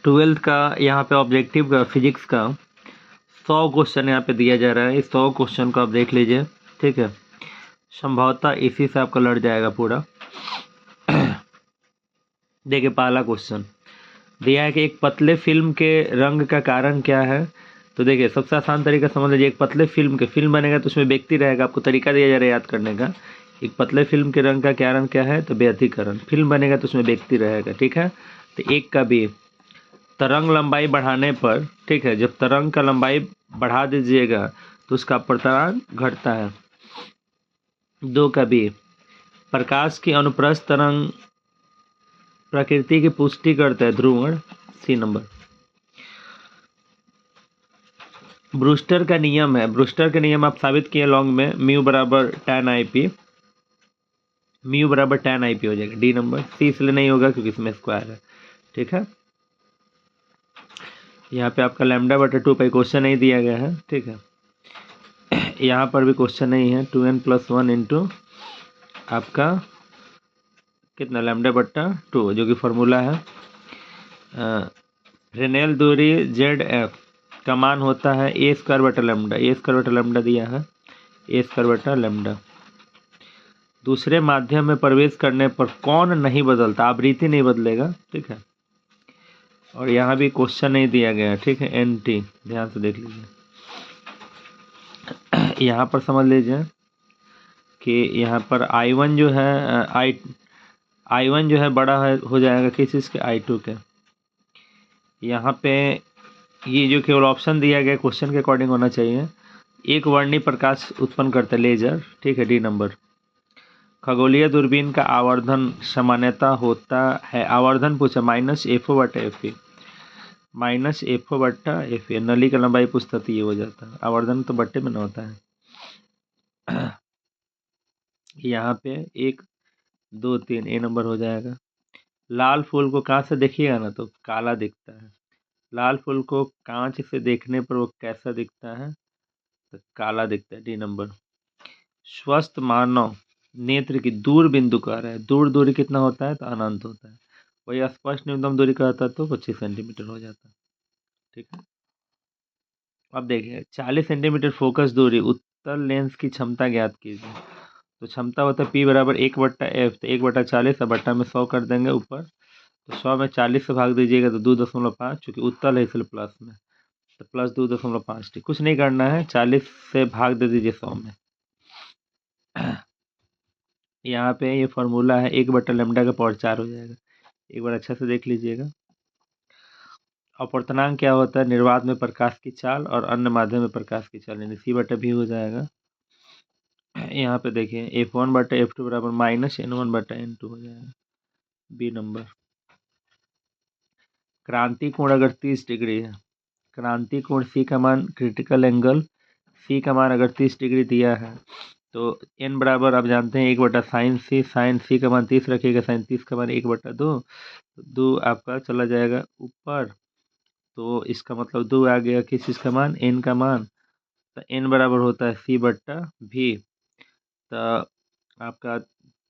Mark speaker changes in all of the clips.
Speaker 1: Twelfth का यहाँ पे ऑब्जेक्टिव का फिजिक्स का 100 क्वेश्चन यहाँ पे दिया जा रहा है। इस 100 क्वेश्चन को आप देख लीजिए, ठीक है। संभवतः इसी से आपका लड़ जाएगा पूरा। देखिए पहला क्वेश्चन दिया है कि एक पतले फिल्म के रंग का कारण क्या है। तो देखिए सबसे आसान तरीका समझ लीजिए, एक पतले फिल्म बनेगा तो उसमें व्यक्ति रहेगा। आपको तरीका दिया जा रहा है याद करने का। एक पतले फिल्म के रंग का कारण क्या है, तो व्यतिकरण। फिल्म बनेगा तो उसमें व्यक्ति रहेगा, ठीक है। तो एक का बी, तरंग लंबाई बढ़ाने पर, ठीक है, जब तरंग का लंबाई बढ़ा दीजिएगा तो उसका अपवर्तनांक घटता है। दो का बी, प्रकाश की अनुप्रस्थ तरंग प्रकृति की पुष्टि करता है, ध्रुवण। सी नंबर। ब्रूस्टर का नियम है, ब्रूस्टर का नियम आप साबित किए लॉन्ग में, म्यू बराबर tan IP, म्यू बराबर tan IP हो जाएगा, डी नंबर। सी इसलिए नहीं होगा क्योंकि इसमें स्क्वायर है, ठीक है। यहाँ पे आपका λ/2 पर क्वेश्चन नहीं दिया गया है, ठीक है। यहाँ पर भी क्वेश्चन नहीं है। 2n+1 इंटू आपका कितना λ/2 जो कि फॉर्मूला है। रेनेल दूरी ZF का मान होता है a² दिया है, a²। दूसरे माध्यम में प्रवेश करने पर कौन नहीं बदलता, आवृत्ति नहीं बदलेगा, ठीक है। और यहाँ भी क्वेश्चन नहीं दिया गया, ठीक है। NT ध्यान से देख लीजिए। यहाँ पर समझ लीजिए कि यहाँ पर I1 जो है I1 जो है बड़ा है हो जाएगा किस चीज़ के, I2 के। यहाँ पे ये जो केवल ऑप्शन दिया गया क्वेश्चन के अकॉर्डिंग होना चाहिए। एक वर्णी प्रकाश उत्पन्न करता है, लेजर, ठीक है, डी नंबर। खगोलीय दूरबीन का आवर्धन सामान्यता होता है, आवर्धन पूछा -FO/FE, -FO/FE। नली का लंबाई पूछता तो ये हो जाता है, आवर्धन तो बट्टे में न होता है। यहाँ पे 1 2 3 ए नंबर हो जाएगा। लाल फूल को कहाँ से देखिएगा ना तो काला दिखता है। लाल फूल को कांच से देखने पर वो कैसा दिखता है, तो काला दिखता है, डी नंबर। स्वस्थ मानव नेत्र की दूर बिंदु कह रहा है, दूर दूरी कितना होता है, तो अनंत होता है। वही स्पष्ट न्यूनतम दूरी कहता है तो 25 सेंटीमीटर हो जाता है, ठीक है। अब देखिए 40 सेंटीमीटर फोकस दूरी, उत्तल लेंस की क्षमता ज्ञात कीजिए। तो क्षमता होता है P बराबर 1/F, तो 1/40 और बट्टा में 100 कर देंगे ऊपर। तो 100 में 40 से भाग दीजिएगा तो 2.5, चूँकि उत्तल है इसलिए प्लस में, तो प्लस 2.5। ठीक, कुछ नहीं करना है, 40 से भाग दे दीजिए 100 में। यहाँ पे ये फॉर्मूला है 1/λ का पावर 4 हो जाएगा। एक बार अच्छा से देख लीजिएगा। अपवर्तनांक क्या होता है, निर्वात में प्रकाश की चाल और अन्य माध्यम में प्रकाश की चाल, यानी C/V हो जाएगा। यहाँ पे देखिए F1/F2 बराबर -N1/N2 हो जाएगा, बी नंबर। क्रांति कोण अगर 30 डिग्री है, क्रांति कोण C का मान, क्रिटिकल एंगल C का मान अगर 30 डिग्री दिया है तो N बराबर आप जानते हैं 1/sin C का मान 30 रखिएगा, sin 30 का मान 1/2, 2 आपका चला जाएगा ऊपर, तो इसका मतलब 2 आ गया किस चीज़ का मान, N का मान। तो N बराबर होता है C/V। तो आपका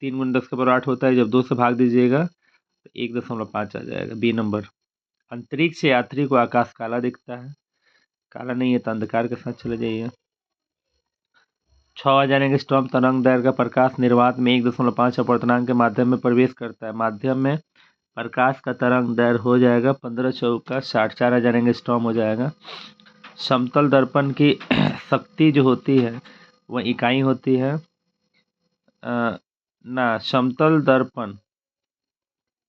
Speaker 1: 3 × 10⁸ होता है, जब 2 से भाग दीजिएगा तो 1.5 आ जाएगा, बी नंबर। अंतरिक्ष यात्री को आकाश काला दिखता है, काला नहीं है तो अंधकार के साथ चले जाइए। 6000 एंगस्ट्रॉम तरंग दैर्घ्य का प्रकाश निर्वात में 1.5 अपवर्तनांक के माध्यम में प्रवेश करता है। माध्यम में प्रकाश का तरंग दैर्घ्य हो जाएगा 15 चौका 60, 4000 एंगस्ट्रॉम हो जाएगा। समतल दर्पण की शक्ति जो होती है वह इकाई होती है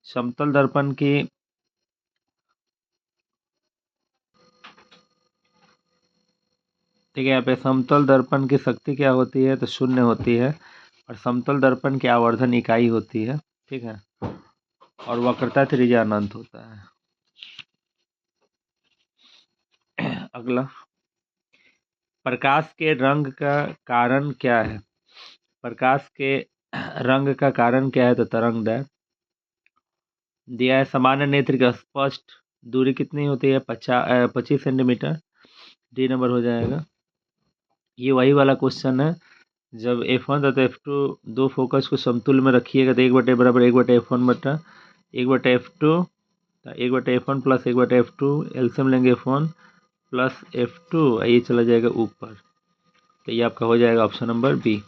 Speaker 1: समतल दर्पण की ठीक है। यहाँ पे समतल दर्पण की शक्ति क्या होती है, तो 0 होती है, और समतल दर्पण की आवर्धन इकाई होती है, ठीक है, और वक्रता त्रिज्या अनंत होता है। अगला, प्रकाश के रंग का कारण क्या है, प्रकाश के रंग का कारण क्या है, तो तरंग दैर्घ्य दिया है। सामान्य नेत्र की स्पष्ट दूरी कितनी होती है, 25 सेंटीमीटर, डी नंबर हो जाएगा। ये वही वाला क्वेश्चन है, जब F1 तथा F2 दो फोकस को समतुल्य में रखिएगा तो 1/A बराबर 1/F1 1/F2 1/F1 plus 1/F2, LCM लेंगे F1 प्लस F2, ये चला जाएगा ऊपर, तो ये आपका हो जाएगा ऑप्शन नंबर बी,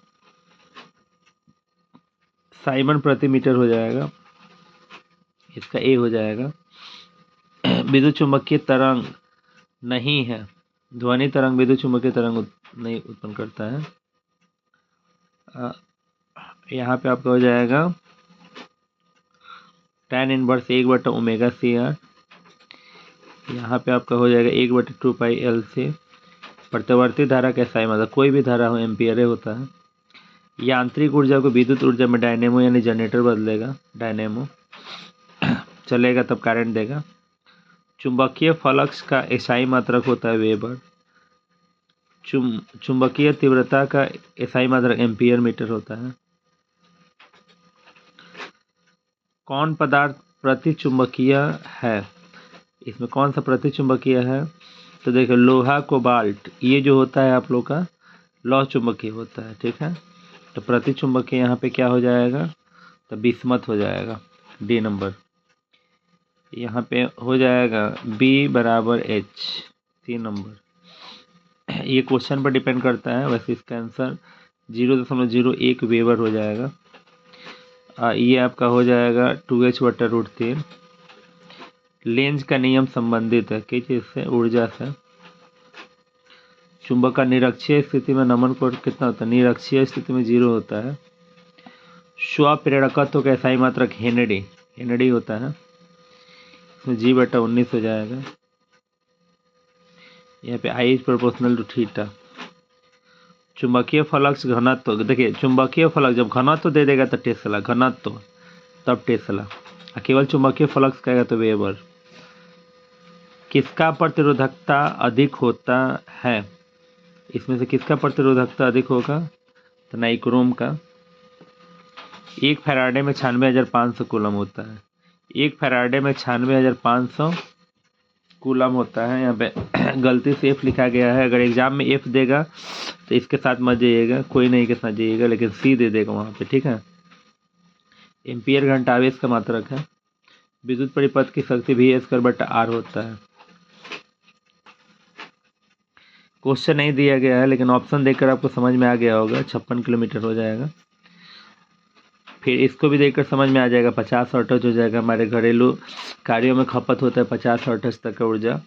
Speaker 1: साइमन प्रति मीटर हो जाएगा, इसका ए हो जाएगा। विद्युत चुंबकीय तरंग नहीं है, ध्वनि तरंग विद्युत चुंबकीय तरंग नहीं उत्पन्न करता है। यहाँ पे आपका हो जाएगा tan इनवर्स 1/ω/CR, यहाँ पे आपका हो जाएगा 1/2π/L प्रतिवर्ती धारा का SI मतलब कोई भी धारा हो एम्पियर होता है। यांत्रिक ऊर्जा को विद्युत ऊर्जा में डायनेमो यानी जनरेटर बदलेगा, डायनेमो चलेगा तब करंट देगा। चुंबकीय फ्लक्स का SI मात्रक होता है वेबर, चुंबकीय तीव्रता का SI मात्रक एम्पियर मीटर होता है। कौन पदार्थ प्रति चुंबकीय है, इसमें कौन सा प्रति चुंबकीय है, तो देखो लोहा कोबाल्ट ये जो होता है आप लोग का लौह चुंबकीय होता है, ठीक है, तो प्रति चुंबकीय यहाँ पे क्या हो जाएगा, तो बिस्मथ हो जाएगा, डी नंबर। यहाँ पे हो जाएगा B बराबर H, 3 नंबर। ये क्वेश्चन पर डिपेंड करता है, वैसे इसका आंसर 0.01 वेबर हो जाएगा। ये आपका हो जाएगा 2H/√3। लेंज का नियम संबंधित है किस चीज से, ऊर्जा से। चुंबक का निरक्षीय स्थिति में नमन कोण कितना होता है, निरक्षीय स्थिति में 0 होता है। स्वप्रेरकत्व का SI मात्रक हेनरी होता है, इसमें G/19 हो जाएगा। यहाँ पे I is proportional to theta. चुंबकीय फ्लक्स घनत्व, देखिए चुंबकीय फ्लक्स जब घनत्व दे देगा तो टेस्ला, घनत्व तब टेस्ला, केवल चुंबकीय फ्लक्स कहेगा तो वेबर। किसका प्रतिरोधकता अधिक होता है, इसमें से किसका प्रतिरोधकता अधिक होगा, तो नाइक्रोम का। 1 फैराडे में 96,500 कूलम होता है, 1 फैराडे में 96,500 कूलम होता है। यहाँ पे गलती से F लिखा गया है, अगर एग्जाम में F देगा तो इसके साथ मत जाइएगा, कोई नहीं के साथ जाइएगा, लेकिन C दे देगा वहाँ पे, ठीक है। एम्पियर घंटा आवेश का मात्रक है। विद्युत परिपथ की शक्ति V²/R होता है। क्वेश्चन नहीं दिया गया है, लेकिन ऑप्शन देखकर आपको समझ में आ गया होगा, 56 किलोमीटर हो जाएगा। फिर इसको भी देखकर समझ में आ जाएगा, 50 हर्ट्ज हो जाएगा। हमारे घरेलू कार्यों में खपत होता है 50 हर्ट्ज तक का ऊर्जा।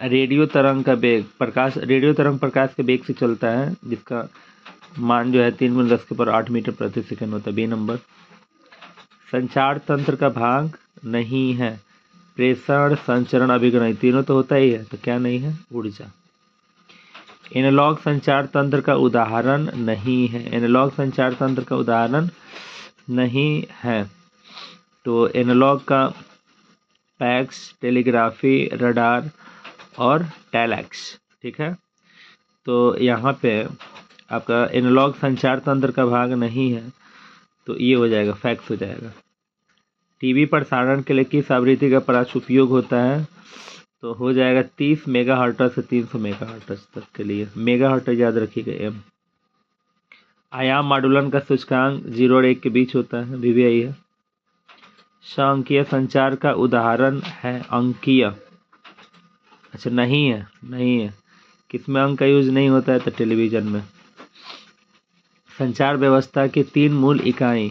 Speaker 1: रेडियो तरंग का वेग, रेडियो तरंग प्रकाश के वेग से चलता है, जिसका मान जो है 3×10⁸ मीटर प्रति सेकंड होता है, बी नंबर। संचार तंत्र का भाग नहीं है, प्रेषण संचरण अभिग्रहण तीनों तो होता ही है, तो क्या नहीं है, ऊर्जा। एनालॉग संचार तंत्र का उदाहरण नहीं है, एनालॉग संचार तंत्र का उदाहरण नहीं है, तो एनालॉग का पैक्स, टेलीग्राफी, रडार और टेलैक्स, ठीक है। तो यहाँ पे आपका एनालॉग संचार तंत्र का भाग नहीं है, तो ये हो जाएगा, फैक्स हो जाएगा। टीवी प्रसारण के लिए किस आवृत्ति का प्राच्य उपयोग होता है, तो हो जाएगा 30 मेगाहर्ट्ज से 300 मेगाहर्ट्ज तक के लिए, मेगाहर्ट्ज याद रखिएगा M। आयाम मॉडुलन का सूचकांक 0 और 1 के बीच होता है, VVI है। सांख्यिकीय संचार का उदाहरण है अंकीय, अच्छा नहीं है, किसमें अंक का यूज नहीं होता है, तो टेलीविजन में। संचार व्यवस्था के 3 मूल इकाई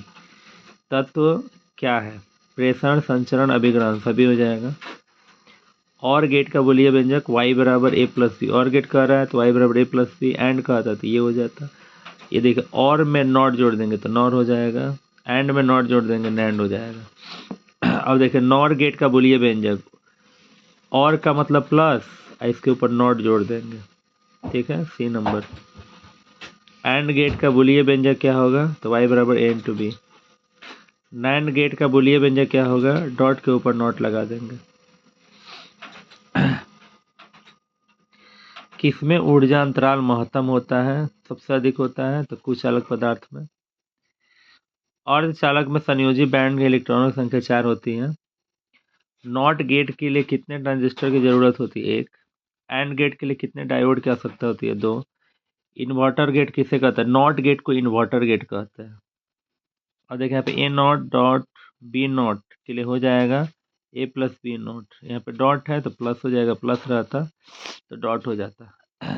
Speaker 1: तत्व क्या है, प्रेषण, संचरण, अभिग्रहण, सभी हो जाएगा। और गेट का बोलिए व्यंजक y बराबर a+b, और गेट कह रहा है तो y बराबर a+b, एंड कहता तो ये हो जाता। ये देखिए और में नॉट जोड़ देंगे तो नॉर हो जाएगा, एंड में नॉट जोड़ देंगे नैंड हो जाएगा। अब देखिए नॉर गेट का बोलिए व्यंजक, और का मतलब प्लस, इसके ऊपर नॉट जोड़ देंगे, ठीक है, सी नंबर। एंड गेट का बोलिए व्यंजक क्या होगा, तो y बराबर a×b। नैंड गेट का बोलिए व्यंजक क्या होगा, डॉट के ऊपर नॉट लगा देंगे। किसमें ऊर्जा अंतराल महत्तम होता है, सबसे अधिक होता है, तो कुचालक पदार्थ में। अर्धचालक में संयोजी बैंड की इलेक्ट्रॉनों की संख्या 4 होती है। नॉट गेट के लिए कितने ट्रांजिस्टर की जरूरत होती है, 1। एंड गेट के लिए कितने डायोड की आवश्यकता होती है, 2। इन्वर्टर गेट किसे कहता है, नॉट गेट को इन्वर्टर गेट कहते हैं। और देखिए यहाँ पे A0 डॉट B0 के लिए हो जाएगा ए प्लस बी नोट, यहाँ पे डॉट है तो प्लस हो जाएगा, प्लस रहता तो डॉट हो जाता।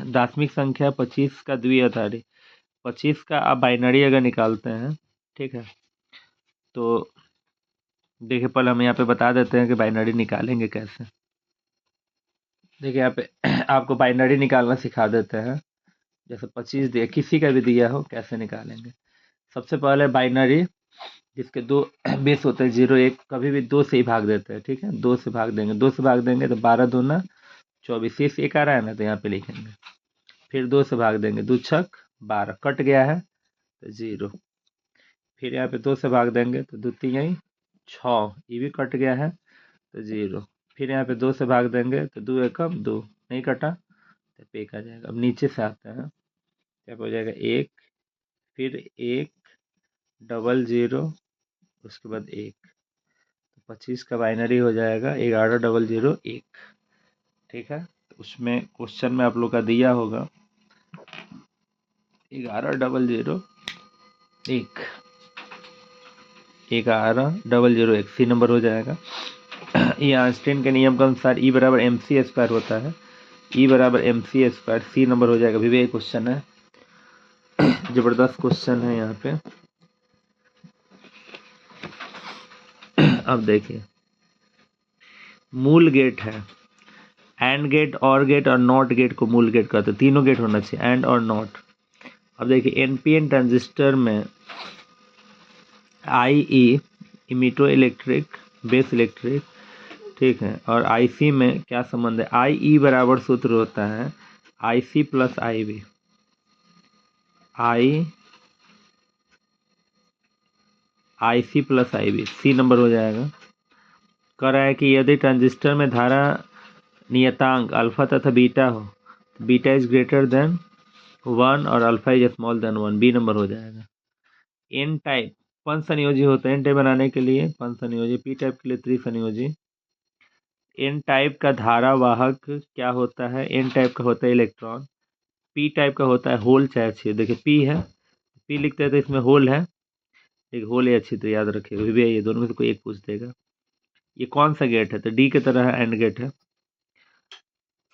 Speaker 1: दार्शनिक संख्या 25 का द्विआधारी, 25 का आप बाइनरी अगर निकालते हैं, ठीक है, तो देखिए पहले हम यहाँ पे बता देते हैं कि बाइनरी निकालेंगे कैसे। देखिए यहाँ पे आपको बाइनरी निकालना सिखा देते हैं। जैसे 25 दिया, किसी का भी दिया हो, कैसे निकालेंगे। सबसे पहले बाइनरी जिसके दो बेस होते हैं 0 1, कभी भी 2 से ही भाग देते हैं, ठीक है, 2 से भाग देंगे, 2 से भाग देंगे तो 12 दूना 24, शेष 1 आ रहा है ना, तो यहाँ पे लिखेंगे। फिर 2 से भाग देंगे, 2 छक 12, कट गया है तो 0। फिर यहाँ पे 2 से भाग देंगे तो 2 3 6, ये भी कट गया है तो 0। फिर यहाँ पे 2 से भाग देंगे तो 2 एकम 2, नहीं कटा तो पे आ जाएगा। अब नीचे से आते हैं, क्या हो जाएगा 1, फिर 1 डबल 0, उसके बाद 1, तो 25 का बाइनरी हो जाएगा 11 डबल 0 1, ठीक है। तो उसमें क्वेश्चन में आप लोग का दिया होगा 11 डबल 0 1, 11 डबल 0 1, सी नंबर हो जाएगा। ये आइंस्टाइन के नियम के अनुसार ई बराबर एम सी स्क्वायर होता है, ई बराबर M C square, C number हो जाएगा। भी एक क्वेश्चन है, जबरदस्त क्वेश्चन है यहाँ पे। अब देखिए, मूल गेट है, एंड गेट, और गेट और नॉट गेट को मूल गेट कहते हैं, तीनों गेट होना चाहिए, एंड और नॉट। अब देखिए एनपीएन ट्रांजिस्टर में आई इमिटो इलेक्ट्रिक, बेस इलेक्ट्रिक, ठीक है, और आईसी में क्या संबंध है, आई ई बराबर सूत्र होता है आई सी प्लस आई बी, आई सी प्लस आई बी, सी नंबर हो जाएगा। कह रहा है कि यदि ट्रांजिस्टर में धारा नियतांक अल्फा तथा बीटा हो, बीटा इज ग्रेटर देन 1 और alpha is small than 1, B number हो जाएगा। एन टाइप पंचसंयोजी होता है, एन टाइप बनाने के लिए पंचसंयोजी, पी टाइप के लिए त्रिसंयोजी। एन टाइप का धारावाहक क्या होता है, एन टाइप का होता है इलेक्ट्रॉन, पी टाइप का होता है होल चाहे छेद। देखिए पी है, पी लिखते हैं तो इसमें होल है, एक होल या छिद्र, याद रखिएगा, भी ये दोनों में से कोई एक पूछ देगा। ये कौन सा गेट है, तो डी की तरह है, एंड गेट है।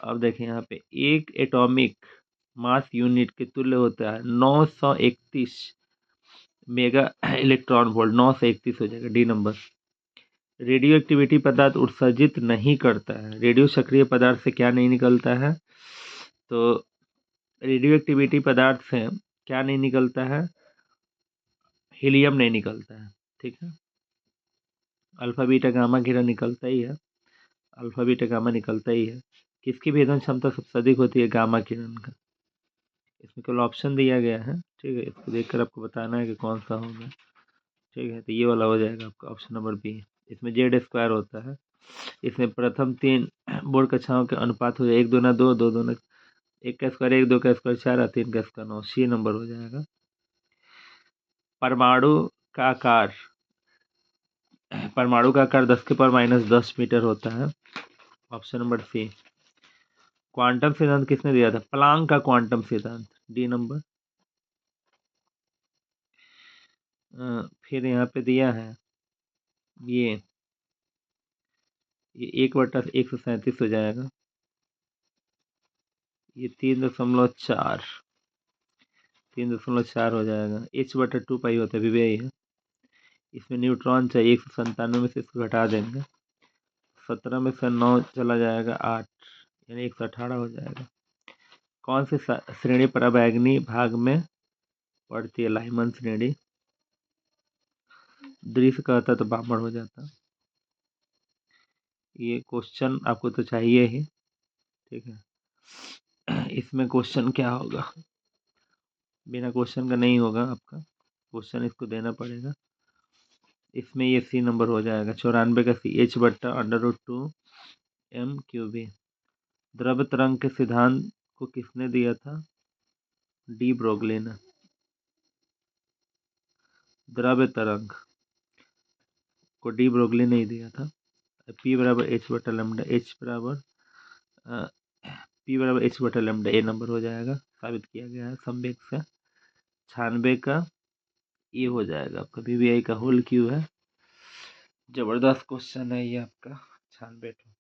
Speaker 1: अब देखिए यहाँ पे एक एटॉमिक मास यूनिट के तुल्य होता है 931 मेगा इलेक्ट्रॉन वोल्ट, 931 हो जाएगा, डी नंबर। रेडियो एक्टिविटी पदार्थ उत्सर्जित नहीं करता है, रेडियो सक्रिय पदार्थ से क्या नहीं निकलता है, तो रेडियो एक्टिविटी पदार्थ से क्या नहीं निकलता है, हीलियम नहीं निकलता है, ठीक है। अल्फा बीटा गामा किरण निकलता ही है, अल्फा बीटा गामा निकलता ही है। किसकी भेदन क्षमता सबसे अधिक होती है, गामा किरण का। इसमें केवल ऑप्शन दिया गया है, ठीक है, इसको देखकर आपको बताना है कि कौन सा होगा, ठीक है। तो ये वाला हो जाएगा आपका ऑप्शन नंबर बी। इसमें जेड स्क्वायर होता है, इसमें प्रथम 3 बोर्ड कक्षाओं के अनुपात हो जाए 1 दूना 2, 2 दूना 1 का स्क्वायर 1, 2 का स्क्वायर 4 और 3 का स्क्वायर 9, सी नंबर हो जाएगा। परमाणु का आकार, परमाणु का आकार 10⁻⁻10 मीटर होता है, ऑप्शन नंबर सी। क्वांटम सिद्धांत किसने दिया था, प्लांक का क्वांटम सिद्धांत, डी नंबर। फिर यहाँ पे दिया है ये 1/137 हो जाएगा, ये 3.4 हो जाएगा, h/2 होता है, भी है। इसमें न्यूट्रॉन चाहिए 197 में से इसको घटा देंगे, 17 में से 9 चला जाएगा 8, यानी 118 हो जाएगा। कौन सी श्रेणी पराबैंगनी भाग में पड़ती है, लाइमन श्रेणी। दृश्य कहता तो बामण हो जाता। ये क्वेश्चन आपको तो चाहिए ही, ठीक है। इसमें क्वेश्चन क्या होगा, बिना क्वेश्चन का नहीं होगा आपका, क्वेश्चन इसको देना पड़ेगा। इसमें ये सी नंबर हो जाएगा, 94 का सी, h/√2 m³। द्रव्य तरंग के सिद्धांत को किसने दिया था, डी ब्रोगली ने। द्रव्य तरंग को डी ब्रोगली ने ही दिया था। P बराबर h/λ, P बराबर h/λ, ए नंबर हो जाएगा, साबित किया गया है संवेग से। 96 का ये हो जाएगा आपका, VVI का होल क्यू है। जबरदस्त क्वेश्चन है ये आपका। अच्छा बैठो।